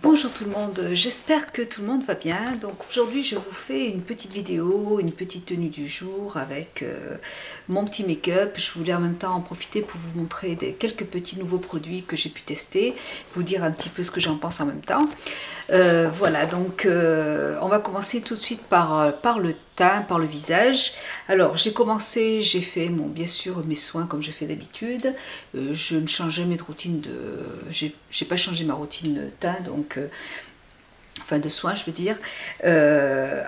Bonjour tout le monde, j'espère que tout le monde va bien. Donc aujourd'hui je vous fais une petite vidéo, une petite tenue du jour avec mon petit make-up. Je voulais en même temps en profiter pour vous montrer quelques petits nouveaux produits que j'ai pu tester, vous dire un petit peu ce que j'en pense en même temps. Voilà, donc on va commencer tout de suite par le teint, par le visage. Alors j'ai commencé, j'ai fait bien sûr mes soins comme je fais d'habitude. Je ne change jamais de routine j'ai pas changé ma routine teint, donc enfin de soins je veux dire.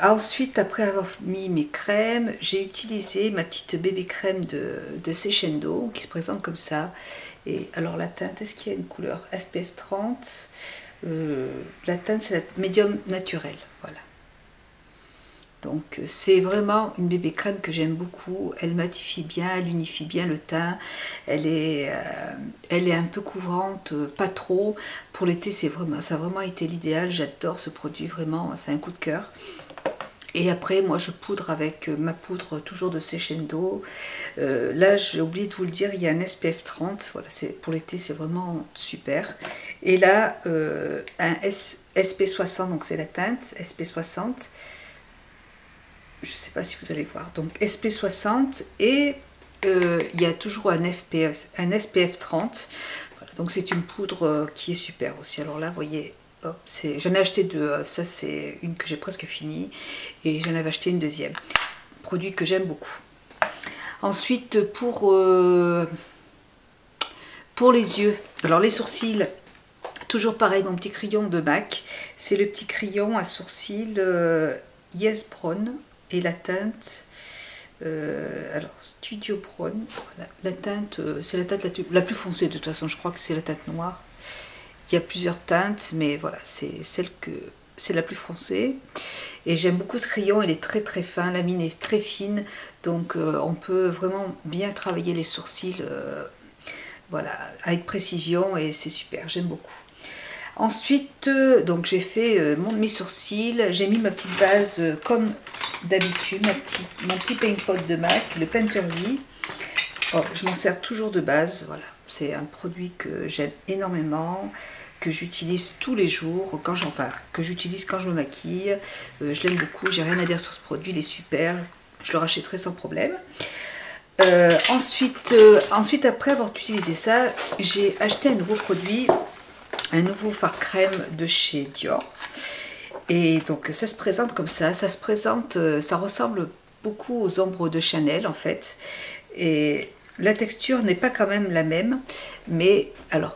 Ensuite, après avoir mis mes crèmes, j'ai utilisé ma petite bébé crème de Sechendo qui se présente comme ça. Et alors la teinte, est-ce qu'il y a une couleur SPF 30? La teinte c'est la médium naturelle, voilà. Donc c'est vraiment une bébé crème que j'aime beaucoup. Elle matifie bien, elle unifie bien le teint. Elle est un peu couvrante, pas trop. Pour l'été, ça a vraiment été l'idéal. J'adore ce produit, vraiment, c'est un coup de cœur. Et après, moi, je poudre avec ma poudre toujours de Sechendo. Là, j'ai oublié de vous le dire, il y a un SPF 30. Voilà, pour l'été, c'est vraiment super. Et là, un SP60, donc c'est la teinte SP60. Je ne sais pas si vous allez voir. Donc SP60 et il y a toujours un SPF 30. Voilà, donc c'est une poudre qui est super aussi. Alors là, vous voyez, j'en ai acheté deux. Ça, c'est une que j'ai presque finie. Et j'en avais acheté une deuxième. Produit que j'aime beaucoup. Ensuite, pour les yeux. Alors les sourcils, toujours pareil, mon petit crayon de MAC. C'est le petit crayon à sourcils Yes Brown. Et la teinte, alors Studio Brown, voilà, la teinte, c'est la teinte la plus foncée de toute façon, je crois que c'est la teinte noire. Il y a plusieurs teintes, mais voilà, c'est la plus foncée. Et j'aime beaucoup ce crayon, il est très très fin, la mine est très fine, donc on peut vraiment bien travailler les sourcils, voilà, avec précision, et c'est super, j'aime beaucoup. Ensuite, donc j'ai fait mes sourcils, j'ai mis ma petite base comme d'habitude, mon petit paint pot de MAC, le Painterly. Je m'en sers toujours de base, voilà. C'est un produit que j'aime énormément, que j'utilise tous les jours, que j'utilise quand je me maquille. Je l'aime beaucoup, j'ai rien à dire sur ce produit, il est super, je le rachèterai sans problème. Ensuite, après avoir utilisé ça, j'ai acheté un nouveau produit, un nouveau fard crème de chez Dior. Et donc ça se présente comme ça, ça ressemble beaucoup aux ombres de Chanel en fait. Et la texture n'est pas quand même la même, mais alors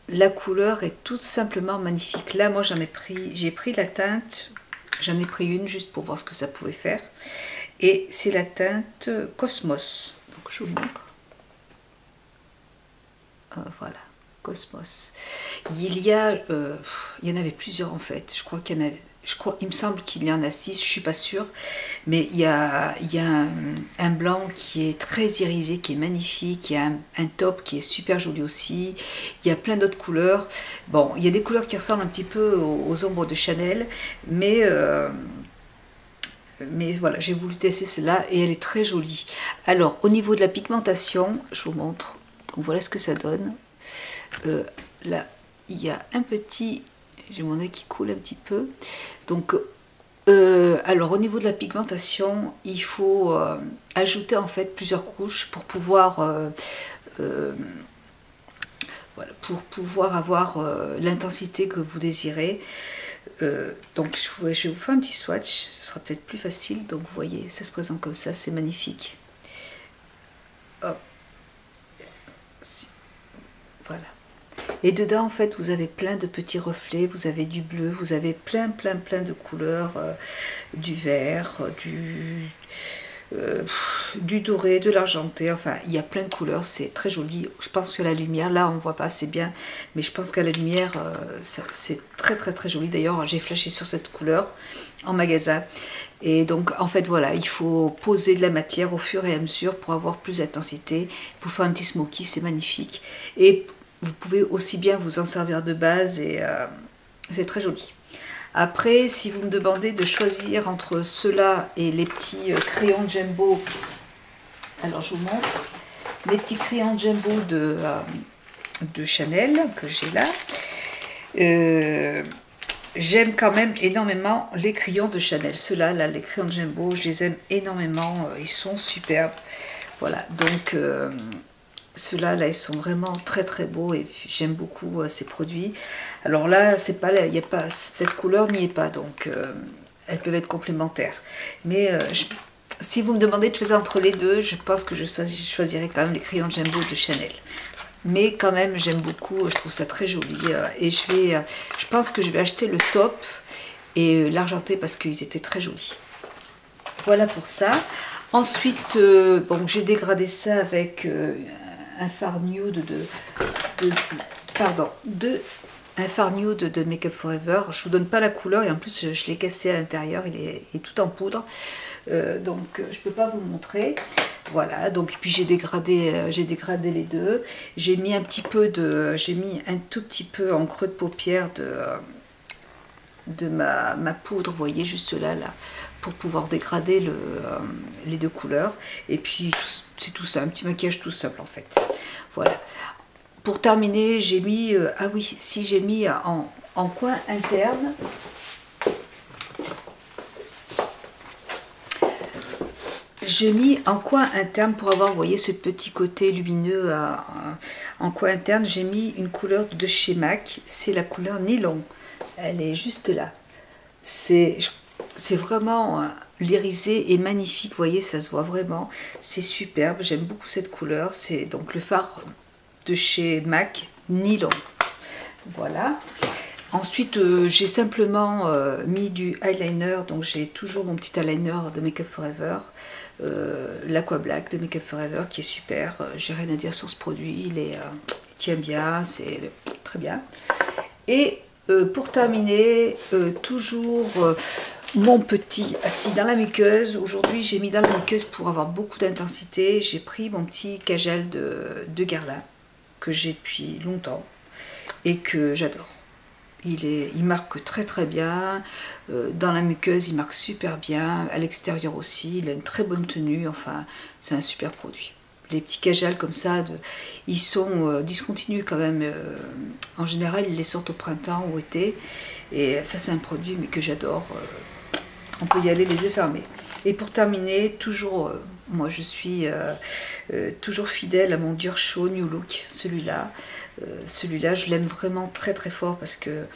la couleur est tout simplement magnifique. Là moi j'ai pris la teinte, j'en ai pris une juste pour voir ce que ça pouvait faire. Et c'est la teinte Cosmos. Donc je vous montre. Voilà. Cosmos. Il y en avait plusieurs en fait. Il me semble qu'il y en a 6, je suis pas sûre, mais il y a un blanc qui est très irisé, qui est magnifique. Il y a un taupe qui est super joli aussi. Il y a plein d'autres couleurs. Bon, il y a des couleurs qui ressemblent un petit peu aux ombres de Chanel, mais voilà, j'ai voulu tester celle-là et elle est très jolie. Alors, au niveau de la pigmentation, je vous montre. Donc voilà ce que ça donne. Là il y a un petit, j'ai mon nez qui coule un petit peu, donc alors au niveau de la pigmentation il faut ajouter en fait plusieurs couches pour pouvoir voilà, pour pouvoir avoir l'intensité que vous désirez. Donc je vais vous faire un petit swatch, ce sera peut-être plus facile. Donc vous voyez, ça se présente comme ça, c'est magnifique. Hop. Voilà. Et dedans, en fait, vous avez plein de petits reflets, vous avez du bleu, vous avez plein de couleurs, du vert, du doré, de l'argenté, enfin, il y a plein de couleurs, c'est très joli. Je pense que la lumière, là, on ne voit pas assez bien, mais je pense qu'à la lumière, c'est très joli. D'ailleurs, j'ai flashé sur cette couleur en magasin. Et donc, en fait, voilà, il faut poser de la matière au fur et à mesure pour avoir plus d'intensité. Pour faire un petit smoky, c'est magnifique. Et vous pouvez aussi bien vous en servir de base et c'est très joli. Après, si vous me demandez de choisir entre ceux-là et les petits crayons Jumbo, alors je vous montre les petits crayons Jumbo de Chanel que j'ai là. j'aime quand même énormément les crayons de Chanel. Ceux-là, là, les crayons de Jumbo, je les aime énormément. Ils sont superbes. Voilà, donc ceux-là, là, ils sont vraiment très très beaux et j'aime beaucoup ces produits. Alors là, c'est pas, il y a pas, cette couleur n'y est pas, donc elles peuvent être complémentaires. Mais si vous me demandez de choisir entre les deux, je pense que je choisirais quand même les crayons de Jumbo de Chanel. Mais quand même, j'aime beaucoup, je trouve ça très joli. Et je pense que je vais acheter le taupe et l'argenté parce qu'ils étaient très jolis. Voilà pour ça. Ensuite, bon, j'ai dégradé ça avec un fard nude un fard nude de Make Up For Ever. Je vous donne pas la couleur et en plus je l'ai cassé à l'intérieur, il est tout en poudre. Donc je peux pas vous le montrer. Voilà, donc et puis j'ai dégradé les deux. J'ai mis un tout petit peu en creux de paupière de ma poudre, vous voyez juste là, pour pouvoir dégrader les deux couleurs. Et puis c'est tout ça, un petit maquillage tout simple en fait. Voilà. Pour terminer, j'ai mis, ah oui, si j'ai mis en coin interne, j'ai mis en coin interne pour avoir, vous voyez, ce petit côté lumineux en coin interne. J'ai mis une couleur de chez MAC, c'est la couleur Nylon. Elle est juste là. C'est vraiment l'irisé et magnifique, vous voyez, ça se voit vraiment. C'est superbe, j'aime beaucoup cette couleur. C'est donc le fard de chez MAC Nylon. Voilà. Ensuite, j'ai simplement mis du eyeliner, donc j'ai toujours mon petit eyeliner de Make Up For Ever, l'Aqua Black de Make Up For Ever qui est super. J'ai rien à dire sur ce produit, il tient bien, c'est très bien. Et pour terminer, toujours mon petit assis dans la muqueuse. Aujourd'hui, j'ai mis dans la muqueuse pour avoir beaucoup d'intensité. J'ai pris mon petit Kajal de Guerlain que j'ai depuis longtemps et que j'adore. Il marque très très bien, dans la muqueuse il marque super bien, à l'extérieur aussi, il a une très bonne tenue, enfin c'est un super produit. Les petits Kajal comme ça, ils sont discontinus quand même, en général ils les sortent au printemps ou été, et ça c'est un produit mais que j'adore, on peut y aller les yeux fermés. Et pour terminer, toujours, moi je suis toujours fidèle à mon Dior Show New Look, celui-là. Celui-là, je l'aime vraiment très très fort parce que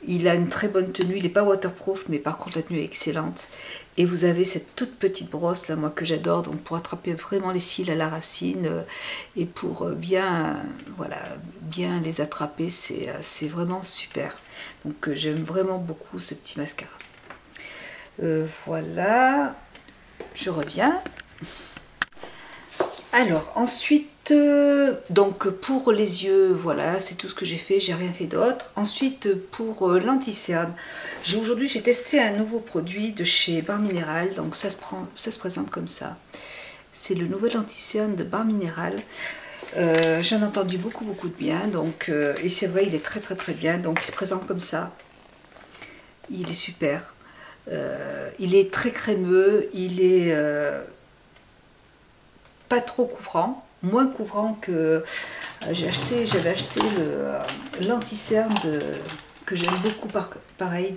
il a une très bonne tenue. Il n'est pas waterproof, mais par contre la tenue est excellente. Et vous avez cette toute petite brosse là, moi que j'adore, donc pour attraper vraiment les cils à la racine et pour bien, voilà, bien les attraper, c'est vraiment super. Donc j'aime vraiment beaucoup ce petit mascara. Voilà, je reviens. Alors ensuite, donc pour les yeux, voilà, c'est tout ce que j'ai fait, j'ai rien fait d'autre. Ensuite pour l'anti-cerne, aujourd'hui j'ai testé un nouveau produit de chez Barre Minéral, donc ça se présente comme ça. C'est le nouvel anti-cerne de Barre Minéral. J'en ai entendu beaucoup de bien, donc et c'est vrai, il est très très bien, donc il se présente comme ça. Il est super. Il est très crémeux, il est pas trop couvrant, moins couvrant que j'avais acheté l'anti-cerne que j'aime beaucoup, pareil,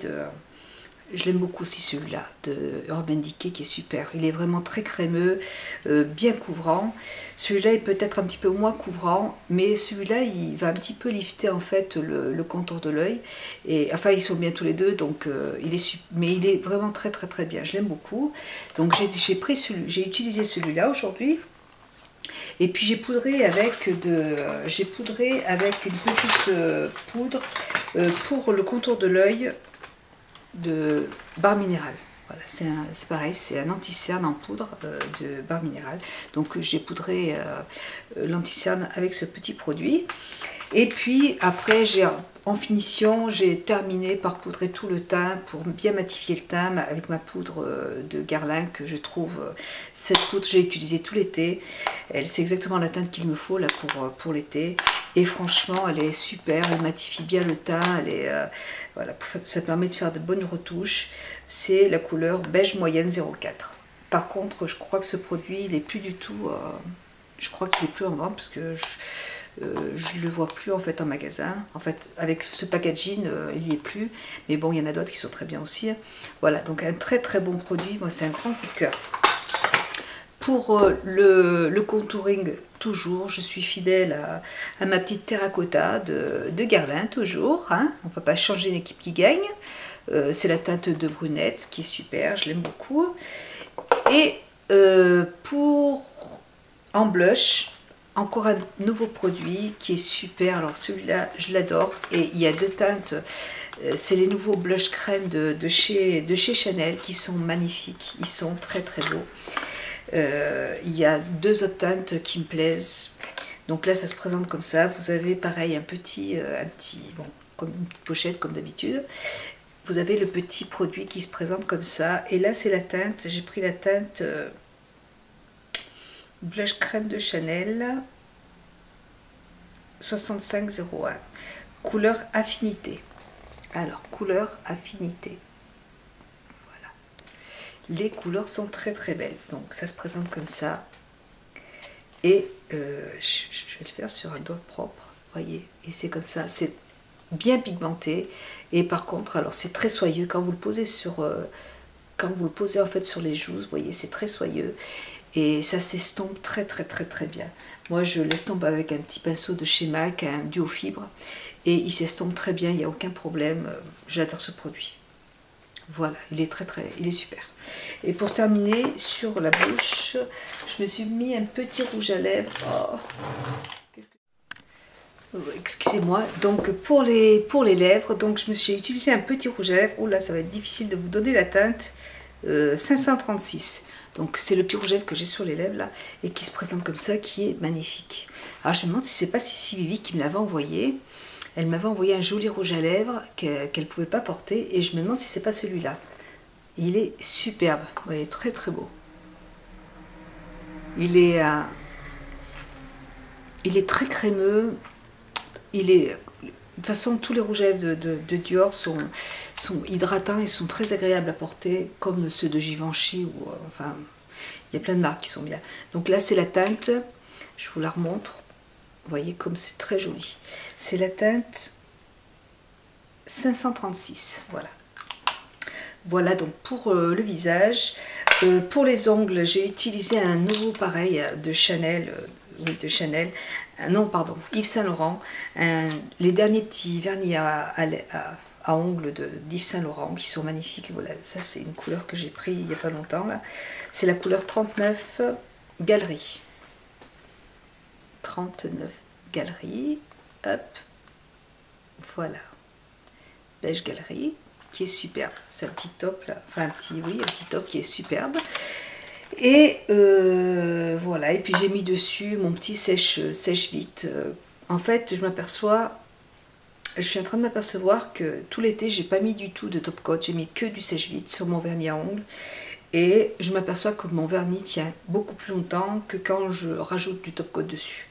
je l'aime beaucoup aussi celui-là de Urban Decay qui est super. Il est vraiment très crémeux, bien couvrant. Celui-là est peut-être un petit peu moins couvrant, mais celui-là il va un petit peu lifter en fait le contour de l'œil. Et enfin ils sont bien tous les deux, donc mais il est vraiment très bien. Je l'aime beaucoup. Donc j'ai utilisé celui-là aujourd'hui. Et puis j'ai poudré avec une petite poudre pour le contour de l'œil de Barre Minéral. Voilà, c'est pareil, c'est un anti-cerne en poudre de Barre Minéral. Donc j'ai poudré l'anti-cerne avec ce petit produit. Et puis après, en finition, j'ai terminé par poudrer tout le teint pour bien matifier le teint avec ma poudre de Guerlain que je trouve. Cette poudre, j'ai utilisé tout l'été. C'est exactement la teinte qu'il me faut là pour l'été. Et franchement, elle est super. Elle matifie bien le teint. Voilà, ça permet de faire de bonnes retouches. C'est la couleur beige moyenne 04. Par contre, je crois que ce produit, il est plus du tout. Je crois qu'il est plus en vente parce que Je le vois plus en fait en magasin. En fait, avec ce packaging, il n'y est plus. Mais bon, il y en a d'autres qui sont très bien aussi. Voilà, donc un très très bon produit. Moi, c'est un grand coup de cœur. Pour le contouring, toujours, je suis fidèle à ma petite terracotta de Guerlain, toujours. Hein. On ne va pas changer l'équipe qui gagne. C'est la teinte de brunette qui est super, je l'aime beaucoup. Et en blush, encore un nouveau produit qui est super. Alors celui-là, je l'adore. Et il y a deux teintes. C'est les nouveaux blush crème de chez Chanel qui sont magnifiques. Ils sont très très beaux. Il y a deux autres teintes qui me plaisent. Donc là, ça se présente comme ça. Vous avez pareil un petit bon, comme une petite pochette comme d'habitude. Vous avez le petit produit qui se présente comme ça. Et là, c'est la teinte. J'ai pris la teinte blush crème de Chanel 6501. Couleur affinité. Alors, couleur affinité. Voilà. Les couleurs sont très très belles. Donc, ça se présente comme ça. Et je vais le faire sur un doigt propre. Voyez. Et c'est comme ça. C'est bien pigmenté. Et par contre, alors c'est très soyeux quand vous le posez quand vous le posez en fait sur les joues, vous voyez, c'est très soyeux et ça s'estompe très très très très bien. Moi, je l'estompe avec un petit pinceau de chez MAC, un duo fibre, et il s'estompe très bien, il n'y a aucun problème. J'adore ce produit. Voilà, il est super. Et pour terminer sur la bouche, je me suis mis un petit rouge à lèvres. Oh. Excusez-moi, donc pour les lèvres, donc j'ai utilisé un petit rouge à lèvres. Oh là, ça va être difficile de vous donner la teinte 536. Donc c'est le petit rouge à lèvres que j'ai sur les lèvres là et qui se présente comme ça, qui est magnifique. Alors je me demande si c'est pas Sissi Vivi qui me l'avait envoyé. Elle m'avait envoyé un joli rouge à lèvres qu'elle pouvait pas porter et je me demande si c'est pas celui-là. Il est superbe, vous voyez, très très beau. Il est très crémeux. De toute façon, tous les rouges à lèvres de Dior sont hydratants et sont très agréables à porter, comme ceux de Givenchy, ou enfin, il y a plein de marques qui sont bien. Donc là, c'est la teinte, je vous la remontre, vous voyez comme c'est très joli. C'est la teinte 536, voilà. Voilà donc pour le visage. Pour les ongles, j'ai utilisé un nouveau pareil de Chanel, oui, de Chanel. Non, pardon, Yves Saint Laurent, les derniers petits vernis à ongles d'Yves Saint Laurent qui sont magnifiques. Voilà, ça c'est une couleur que j'ai pris il n'y a pas longtemps là. C'est la couleur 39 Galerie. 39 Galerie, hop, voilà, beige Galerie, qui est superbe. C'est un petit top là, enfin un petit top qui est superbe. Et voilà, et puis j'ai mis dessus mon petit sèche-vite. En fait, je suis en train de m'apercevoir que tout l'été, j'ai pas mis du tout de top coat, j'ai mis que du sèche-vite sur mon vernis à ongles. Et je m'aperçois que mon vernis tient beaucoup plus longtemps que quand je rajoute du top coat dessus.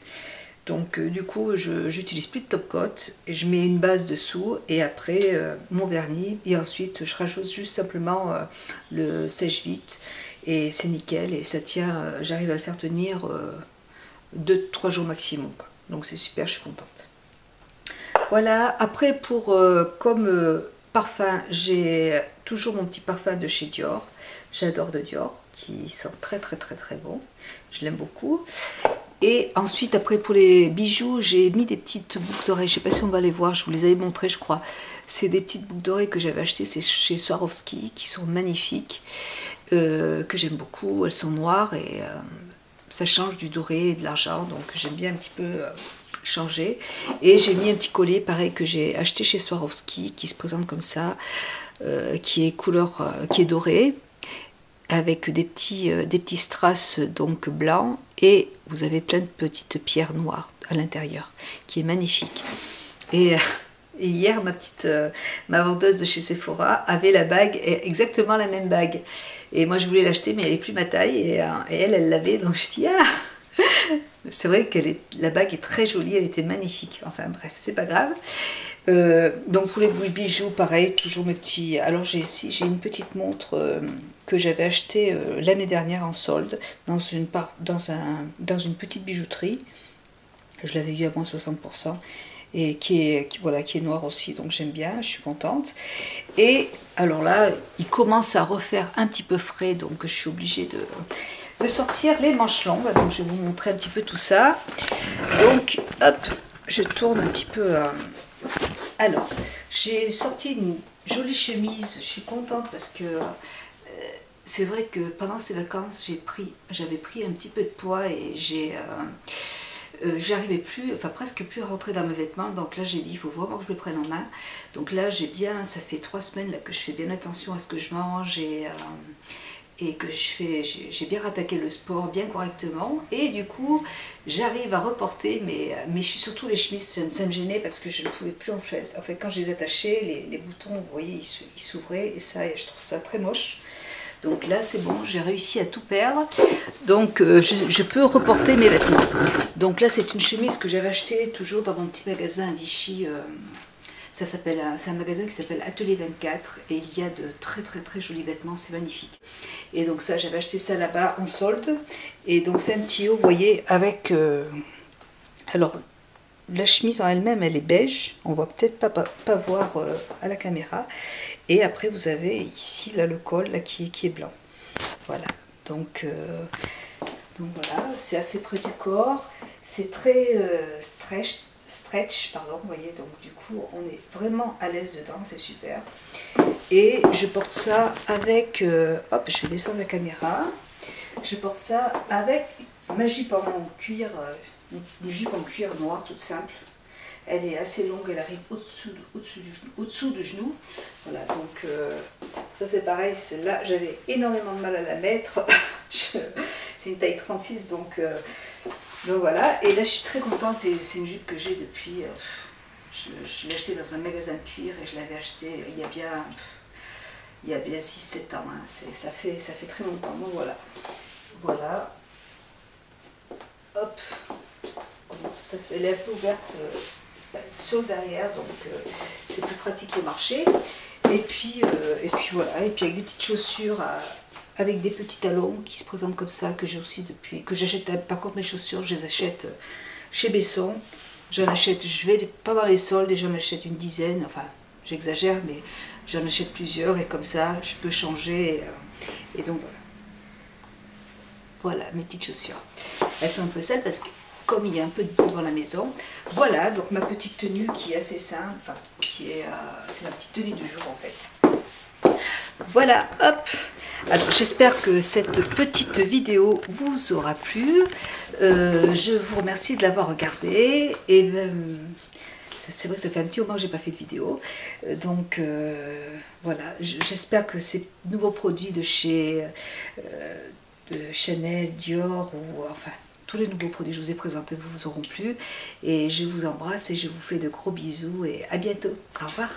Donc du coup, j'utilise plus de top coat et je mets une base dessous et après mon vernis. Et ensuite, je rajoute juste simplement le sèche-vite. Et c'est nickel et ça tient, j'arrive à le faire tenir 2-3 jours maximum. Donc c'est super, je suis contente. Voilà, après comme parfum, j'ai toujours mon petit parfum de chez Dior. J'adore de Dior, qui sent très très très très bon. Je l'aime beaucoup. Et ensuite, après pour les bijoux, j'ai mis des petites boucles d'oreilles. Je ne sais pas si on va les voir, je vous les avais montrées je crois. C'est des petites boucles d'oreilles que j'avais achetées, c'est chez Swarovski, qui sont magnifiques. Que j'aime beaucoup, elles sont noires et ça change du doré et de l'argent, donc j'aime bien un petit peu changer. Et j'ai mis un petit collier pareil que j'ai acheté chez Swarovski qui se présente comme ça, qui est doré avec des petits strass donc blancs et vous avez plein de petites pierres noires à l'intérieur qui est magnifique. Et hier ma vendeuse de chez Sephora avait la bague, exactement la même bague. Et moi je voulais l'acheter mais elle n'avait plus ma taille et elle l'avait, donc je dis ah. C'est vrai que la bague est très jolie, elle était magnifique. Enfin bref, c'est pas grave. Donc pour les bijoux, pareil, toujours mes petits. Alors j'ai une petite montre que j'avais achetée l'année dernière en solde dans une petite bijouterie. Je l'avais eu à moins 60%. Et qui est noir aussi, donc j'aime bien, je suis contente. Et alors là, il commence à refaire un petit peu frais, donc je suis obligée de sortir les manches longues. Donc je vais vous montrer un petit peu tout ça. Donc hop, je tourne un petit peu. Alors, j'ai sorti une jolie chemise, je suis contente parce que c'est vrai que pendant ces vacances, j'avais pris un petit peu de poids et j'arrivais plus, enfin presque plus à rentrer dans mes vêtements, donc là j'ai dit il faut vraiment que je me prenne en main. Donc là ça fait 3 semaines là, que je fais bien attention à ce que je mange et que j'ai bien rattaqué le sport bien correctement, et du coup j'arrive à reporter, mais je suis surtout les chemises, ça me gênait parce que je ne pouvais plus en fait quand je les attachais, les boutons, vous voyez, ils s'ouvraient, et ça, je trouve ça très moche. Donc là c'est bon, j'ai réussi à tout perdre, donc je peux reporter mes vêtements. Donc là c'est une chemise que j'avais achetée toujours dans mon petit magasin à Vichy, c'est un magasin qui s'appelle Atelier 24, et il y a de très très très jolis vêtements, c'est magnifique. Et donc ça, j'avais acheté ça là-bas en solde, et donc c'est un petit haut, vous voyez, avec... alors, la chemise en elle-même, elle est beige, on voit peut-être pas voir à la caméra, et après vous avez ici là le col là, qui est blanc. Voilà, donc voilà, c'est assez près du corps, c'est très stretch, pardon, vous voyez, donc du coup on est vraiment à l'aise dedans, c'est super. Et je porte ça avec, hop, je vais descendre la caméra, je porte ça avec ma jupe en cuir, une jupe en cuir noir toute simple. Elle est assez longue, elle arrive au-dessous du genou. Voilà, donc ça c'est pareil, celle-là j'avais énormément de mal à la mettre. C'est une taille 36, donc voilà. Et là je suis très contente, c'est une jupe que j'ai depuis... je l'ai achetée dans un magasin de cuir, et je l'avais achetée il y a bien 6-7 ans. Hein. Ça fait très longtemps, donc voilà. Voilà. Hop. Ça, elle est un peu ouverte sur le derrière, donc c'est plus pratique au marché. Et puis voilà, et puis avec des petites chaussures avec des petits talons qui se présentent comme ça, que j'ai aussi depuis, que j'achète. Par contre mes chaussures, je les achète chez Besson. J'en achète, je vais pendant les soldes et j'en achète une dizaine, enfin j'exagère, mais j'en achète plusieurs, et comme ça je peux changer, et donc voilà. Voilà mes petites chaussures. Elles sont un peu sales parce que comme il y a un peu de boue devant la maison. Voilà, donc ma petite tenue qui est assez simple, enfin c'est ma petite tenue du jour en fait. Voilà, hop. Alors j'espère que cette petite vidéo vous aura plu. Je vous remercie de l'avoir regardée. Et c'est vrai que ça fait un petit moment que j'ai pas fait de vidéo. Donc voilà, j'espère que ces nouveaux produits de chez de Chanel, Dior, ou enfin tous les nouveaux produits que je vous ai présentés vous auront plu. Et je vous embrasse et je vous fais de gros bisous et à bientôt. Au revoir.